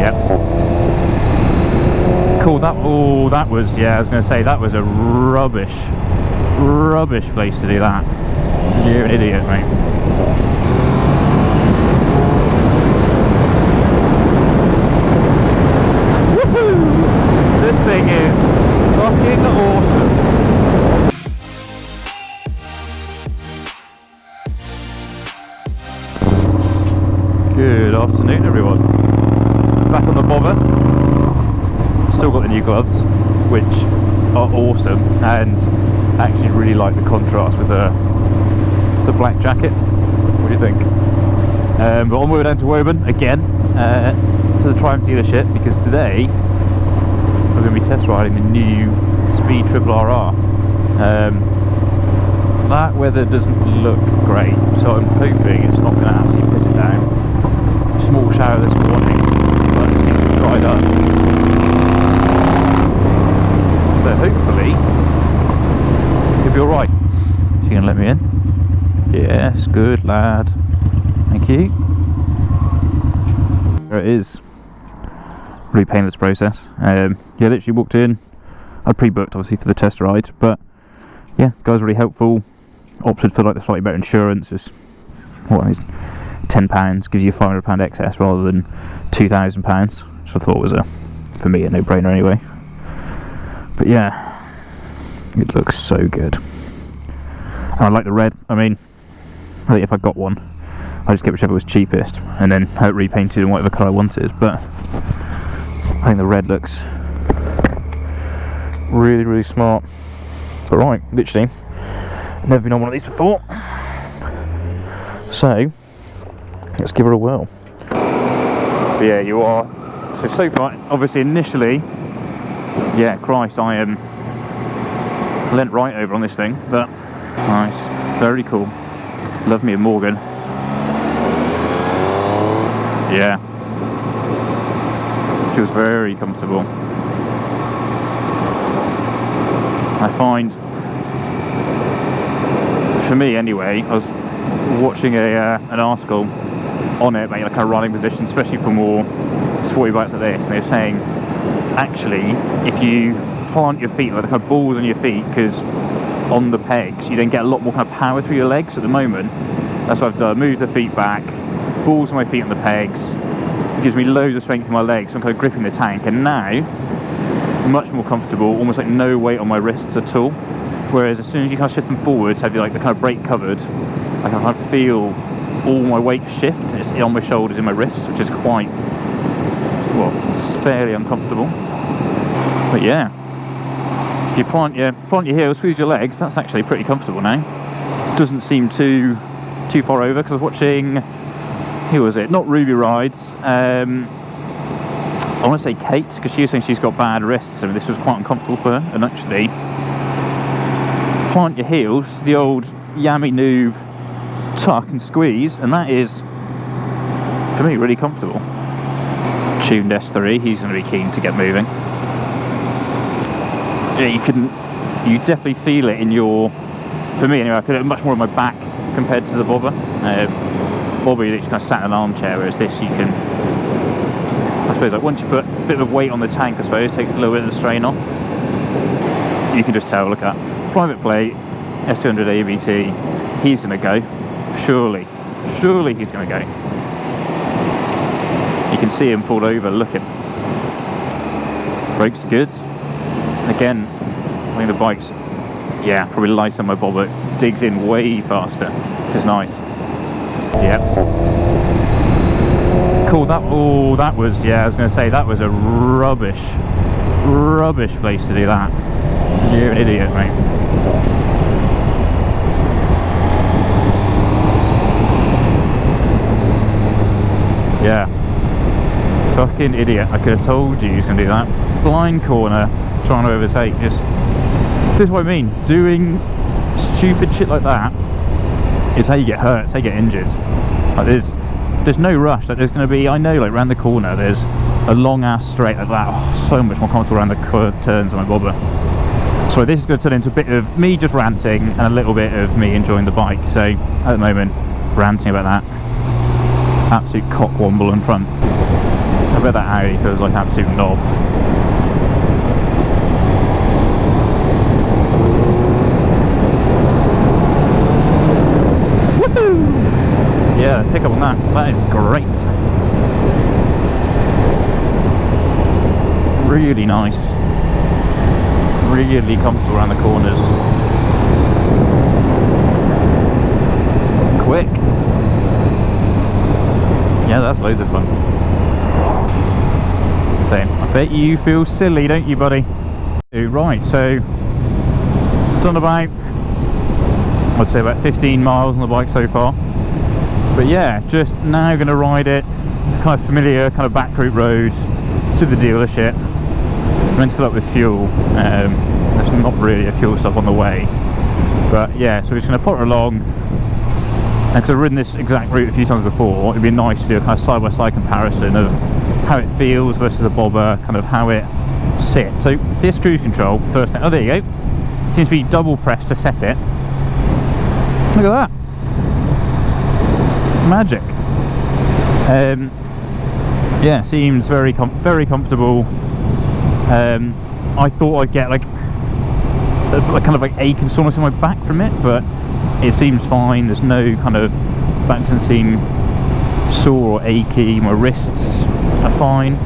Yep. Cool, that was, yeah, I was going to say, that was a rubbish place to do that. You're an idiot, mate. Woohoo! This thing is fucking awesome. Good afternoon, everyone. Back on the bobber. Still got the new gloves, which are awesome, and actually really like the contrast with the black jacket. What do you think? But on my way down to Woburn again, to the Triumph dealership, because today we're going to be test riding the new Speed Triple RR. That weather doesn't look great, so I'm hoping it's not going to absolutely piss it down. Small shower this morning, but it seems to have dried up. So hopefully it'll be alright. So you gonna let me in? Yes, good lad. Thank you. There it is. Really painless process. Yeah, literally walked in. I pre-booked obviously for the test ride, but yeah, guys really helpful. Opted for like the slightly better insurance. Just what is £10 gives you £500 excess rather than £2,000, which I thought was for me a no-brainer anyway. But yeah, it looks so good. And I like the red. I mean, I think if I got one, I'd just get whichever was cheapest and then have it repainted in whatever colour I wanted. But I think the red looks really, really smart. But right, literally, never been on one of these before. So let's give her a whirl. But yeah, you are. So far, obviously initially, yeah, Christ, I am leant right over on this thing, but nice, very cool. Love me a Morgan. Yeah, feels very comfortable. I find, for me anyway, I was watching an article on it, like a riding position, especially for more sporty bikes like this, and they're saying actually if you plant your feet like the kind of balls on your feet, because on the pegs you then get a lot more kind of power through your legs. At the moment that's what I've done, move the feet back, balls on my feet on the pegs, it gives me loads of strength in my legs, so I'm kind of gripping the tank, and now I'm much more comfortable, almost like no weight on my wrists at all. Whereas as soon as you kind of shift them forwards, have you like the kind of brake covered, I can kind of feel all my weight shift on my shoulders, in my wrists, which is quite, well, it's fairly uncomfortable. But yeah, if you plant your heels, squeeze your legs, that's actually pretty comfortable now. Doesn't seem too far over, because I was watching, who was it? Not Ruby Rides. I want to say Kate, because she was saying she's got bad wrists, and this was quite uncomfortable for her. And actually, plant your heels, the old yummy noob tuck and squeeze, and that is, for me, really comfortable. Tuned S3, he's going to be keen to get moving. Yeah, you definitely feel it in your, for me anyway, I feel it much more in my back compared to the bobber. Bobber, you literally kind of sat in an armchair, whereas this you can, I suppose, like once you put a bit of weight on the tank, I suppose, it takes a little bit of the strain off. You can just tell, look at private plate, S200 ABT, he's going to go, surely he's going to go. You can see him pulled over, looking. Brakes are good. Again, I think the bike's, yeah, probably lighter on my bobber, it digs in way faster, which is nice. Yeah. Cool, that was, yeah, I was going to say, that was a rubbish place to do that. You're an idiot, mate. Yeah. Fucking idiot. I could have told you he was going to do that. Blind corner, trying to overtake. Just, this is what I mean. Doing stupid shit like that is how you get hurt, it's how you get injured. Like there's no rush. Like there's going to be, I know, like round the corner there's a long ass straight like that. Oh, so much more comfortable around the turns on my bobber. So this is going to turn into a bit of me just ranting and a little bit of me enjoying the bike. So at the moment, ranting about that absolute cock womble in front. I bet that Audi feels like an absolute knob. Woohoo! Yeah, pick up on that. That is great. Really nice. Really comfortable around the corners. Quick. Yeah, that's loads of fun. So, I bet you feel silly, don't you, buddy? Right, so done about, I'd say about 15 miles on the bike so far. But yeah, just now going to ride it, kind of familiar, kind of back route road to the dealership. I'm meant to fill up with fuel. There's not really a fuel stop on the way. But yeah, so we're just going to put her along. And because I've ridden this exact route a few times before, it'd be nice to do a kind of side-by-side comparison of how it feels versus the bobber, kind of how it sits. So this cruise control, first thing, oh there you go, seems to be double pressed to set it. Look at that, magic. Yeah, seems very comfortable. I thought I'd get like kind of like ache and soreness in my back from it, but it seems fine. There's no kind of, back doesn't seem sore or achy. My wrists are fine.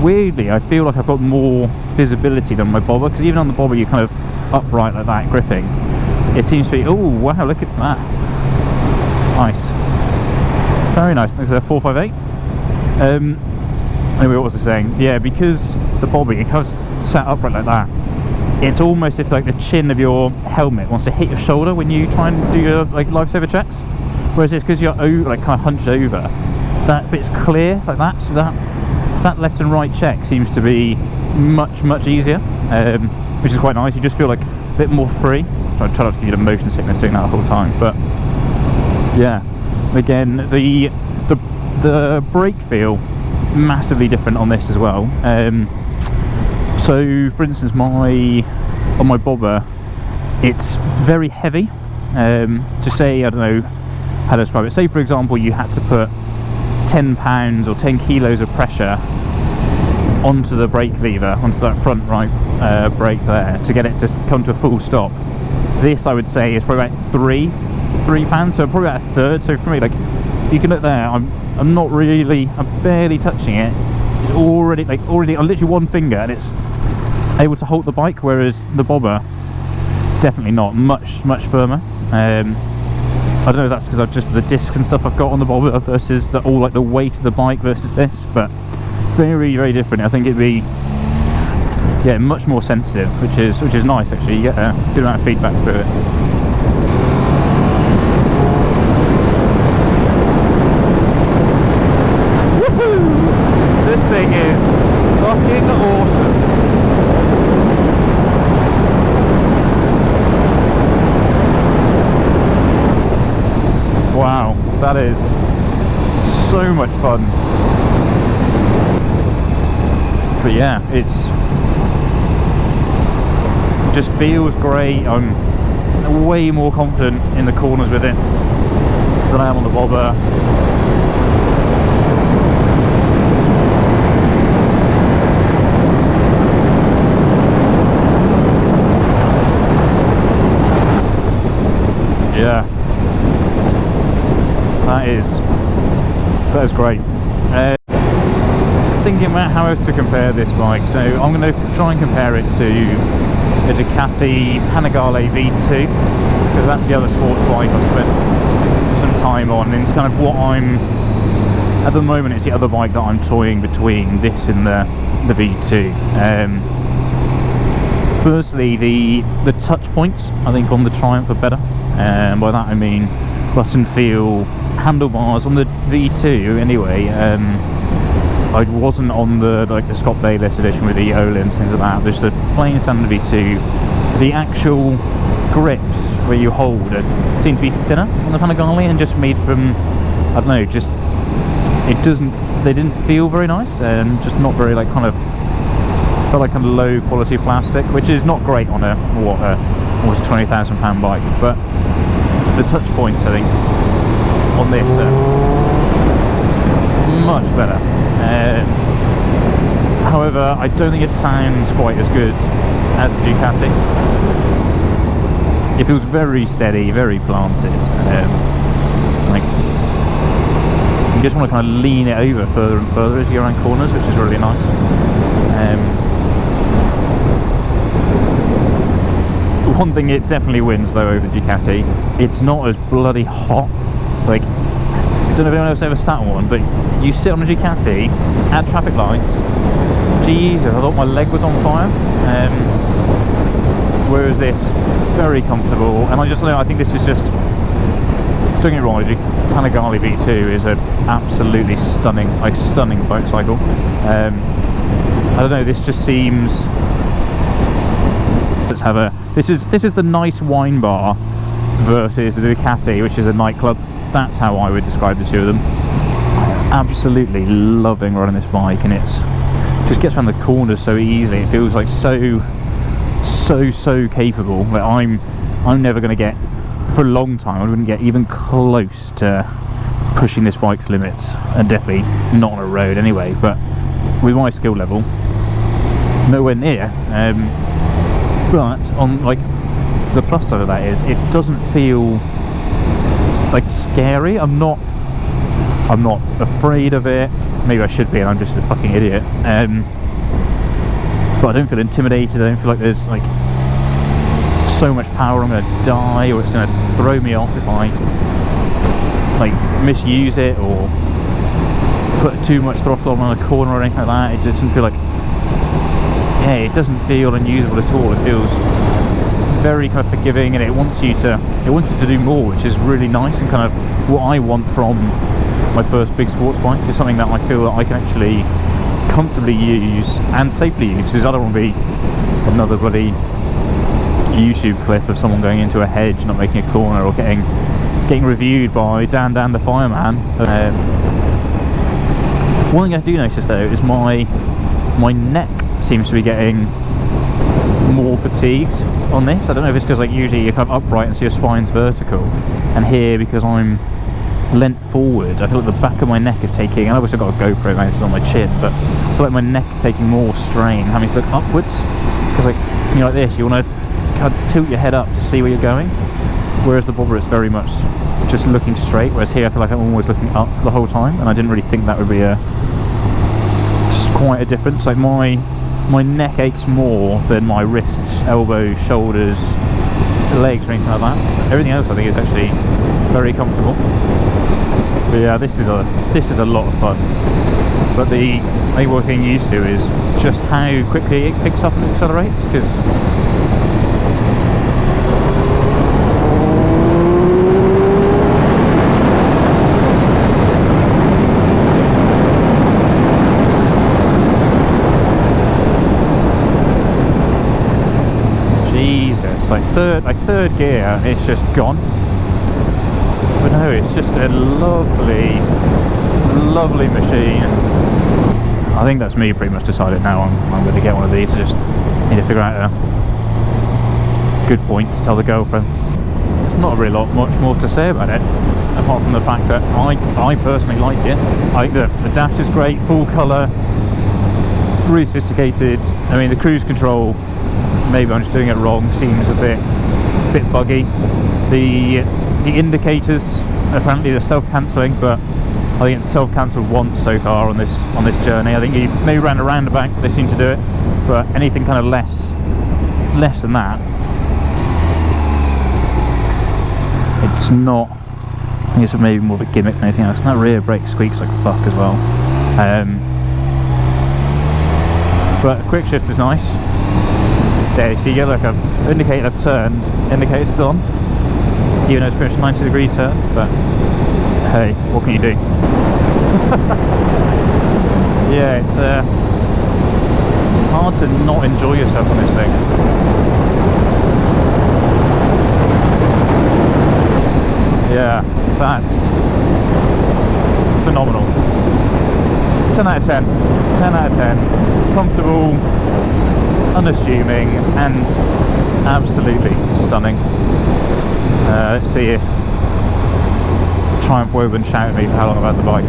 Weirdly, I feel like I've got more visibility than my bobber, because even on the bobber you're kind of upright like that gripping. It seems to be, oh wow, look at that, nice, very nice. This is a 458. Anyway, what was I saying? Yeah, because the bobby, it kind of sat upright like that, it's almost if like the chin of your helmet wants to hit your shoulder when you try and do your like lifesaver checks, whereas it's because you're like kind of hunched over, that bit's clear like that, so that left and right check seems to be much easier, which is quite nice. You just feel like a bit more free. I try not to give you the motion sickness doing that the whole time, but yeah, again the brake feel massively different on this as well. So for instance, on my bobber, it's very heavy. To say, I don't know how to describe it, say for example you had to put 10 pounds or 10 kilos of pressure onto the brake lever, onto that front right brake there, to get it to come to a full stop. This, I would say, is probably about 3 pounds, so probably about a third. So for me, like, you can look there, I'm not really, I'm barely touching it. It's already on literally one finger, and it's able to hold the bike, whereas the bobber, definitely not, much firmer. I don't know if that's because of just the discs and stuff I've got on the bobber versus the weight of the bike versus this, but very different. I think it'd be, yeah, much more sensitive, which is nice actually. You get a good amount of feedback through it. Woohoo! This thing is fucking awesome. Wow, that is so much fun. But yeah, it just feels great. I'm way more confident in the corners with it than I am on the bobber. Yeah, that is great. Thinking about how else to compare this bike, so I'm going to try and compare it to a Ducati Panigale V2, because that's the other sports bike I've spent some time on, and it's kind of what I'm at the moment. It's the other bike that I'm toying between this and the V2. Firstly, the touch points I think on the Triumph are better, and by that I mean button feel, handlebars on the V2 anyway. I wasn't on the Scott Bayless edition with the Olins and things like that. There's the plain standard V2. The actual grips where you hold it seem to be thinner on the Panigale and just made from, I don't know, just they didn't feel very nice, and just not very felt like kind of low quality plastic, which is not great on a almost £20,000 bike. But the touch points I think on this much better. However, I don't think it sounds quite as good as the Ducati. It feels very steady, very planted. Like, you just want to kind of lean it over further and further as you go around corners, which is really nice. One thing it definitely wins though over Ducati, it's not as bloody hot. Like, I don't know if anyone else ever sat on one, but you sit on a Ducati at traffic lights, Jesus, I thought my leg was on fire. Whereas this, very comfortable, and I think this is just, don't get me wrong, the Panigale V2 is an absolutely stunning motorcycle. I don't know, this just seems, let's have a, this is the nice wine bar versus the Ducati, which is a nightclub. That's how I would describe the two of them. I'm absolutely loving riding this bike, and it's just gets around the corners so easily. It feels like so capable that I'm never going to get, for a long time I wouldn't get even close to pushing this bike's limits, and definitely not on a road anyway, but with my skill level, nowhere near. But on, like, the plus side of that is it doesn't feel like scary. I'm not afraid of it. Maybe I should be, and I'm just a fucking idiot. But I don't feel intimidated. I don't feel like there's like so much power I'm going to die, or it's going to throw me off if I like misuse it or put too much throttle on a corner or anything like that. It doesn't feel like, yeah, it doesn't feel unusable at all. It feels very kind of forgiving, and it wants you to do more, which is really nice, and kind of what I want from my first big sports bike, is something that I feel that I can actually comfortably use and safely use, because I don't want to be another bloody YouTube clip of someone going into a hedge, not making a corner, or getting reviewed by Dan the fireman. One thing I do notice though is my neck seems to be getting more fatigued on this. I don't know if it's because, like, usually if I'm upright and so your spine's vertical, and here because I'm leant forward, I feel like the back of my neck is taking, and I wish I got a GoPro mounted on my chin, but I feel like my neck is taking more strain, having to look upwards, because, like, you know, like this, you want to kind of tilt your head up to see where you're going, whereas the bobber is very much just looking straight, whereas here I feel like I'm always looking up the whole time, and I didn't really think that would be quite a difference. Like, my neck aches more than my wrists, elbows, shoulders, legs, or anything like that. Everything else I think is actually very comfortable. But yeah, this is a lot of fun. But I think what I'm getting used to is just how quickly it picks up and accelerates, because like third gear, it's just gone. But no, it's just a lovely machine. I think that's me pretty much decided now I'm going to get one of these. I just need to figure out a good point to tell the girlfriend. There's not really much more to say about it, apart from the fact that I personally like it. I think the dash is great, full colour, really sophisticated. I mean, the cruise control, maybe I'm just doing it wrong, seems a bit buggy. The indicators, apparently they're self-cancelling, but I think it's self-cancelled once so far on this journey. I think you maybe round a roundabout they seem to do it, but anything kind of less than that, it's not. I think it's maybe more of a gimmick than anything else. And that rear brake squeaks like fuck as well. But quick shift is nice. There, so you get like an indicator I've turned, indicator's still on, even though it's pretty much a 90-degree turn, but hey, what can you do? Yeah, it's hard to not enjoy yourself on this thing. Yeah, that's phenomenal. 10 out of 10. 10 out of 10. Comfortable, unassuming, and absolutely stunning. Let's see if Triumph Woburn shout at me for how long I've had the bike.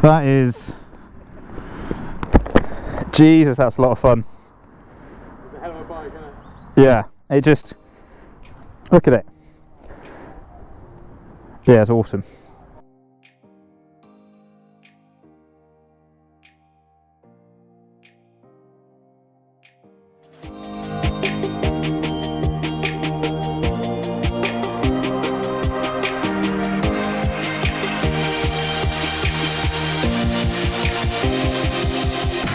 That is... Jesus, that's a lot of fun. It's a hell of a bike, isn't it? Yeah, it just... Look at it. Yeah, it's awesome.